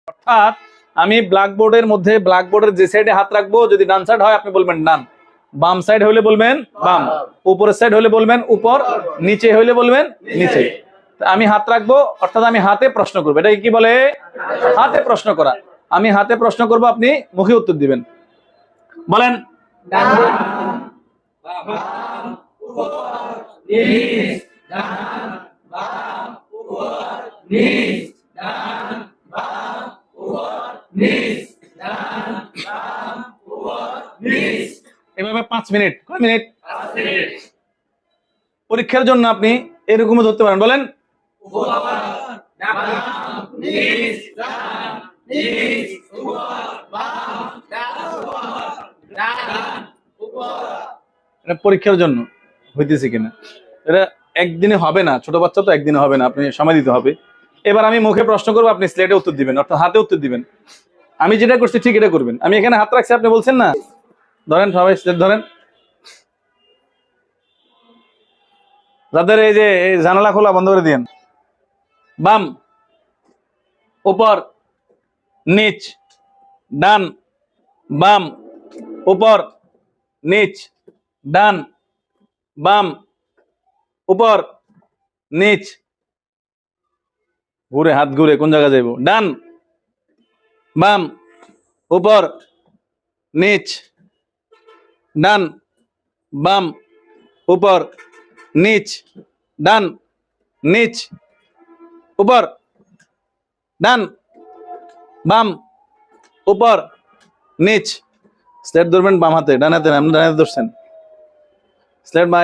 অর্থাৎ আমি ব্ল্যাকবোর্ডের মধ্যে ব্ল্যাকবোর্ডের যে সাইডে হাত রাখবো, যদি ডান সাইড হয় আপনি বলবেন ডান, বাম সাইড হলে বলবেন বাম, উপরের সাইড হলে বলবেন উপর, নিচে হলে বলবেন নিচে। আমি হাত রাখবো অর্থাৎ আমি হাতে প্রশ্ন করবো, এটা কি বলে? হাতে প্রশ্ন করা। আমি হাতে প্রশ্ন করব, আপনি মুখে উত্তর দিবেন। বলেন। এভাবে 5 মিনিট। কয় মিনিট? পরীক্ষার জন্য আপনি এরকমও ধরতে পারেন। বলেন। এটা পরীক্ষার জন্য হইতেছে কিনা, এটা একদিনে হবে না, ছোট বাচ্চা তো একদিনে হবে না, আপনি সময় দিতে হবে। এবার আমি মুখে প্রশ্ন করবো, আপনি স্লেটে উত্তর দিবেন, অর্থাৎ হাতে উত্তর দিবেন। আমি যেটা করছি ঠিক এটা করবেন। আমি এখানে হাত রাখছি, আপনি বলছেন না, ধরেন সবাই স্লেট ধরেন। যাদের এই যে জানালা খোলা বন্ধ করে দিয়েন। বাম, উপর, নিচ, ডান, বাম, উপর, নিচ, ডান, বাম, উপর, নিচ। ঘুরে, হাত ঘুরে কোন জায়গা যাইব? ডান, বাম, উপর, নিচ, ডান, বাম, উপর, নিচ, ডান, নিচ, উপর, ডান, বাম, উপর, নিচ। স্লেট ধরবেন বাম হাতে, ডান হাতে না, আপনি ডান হাতে ধরছেন। স্লেট বা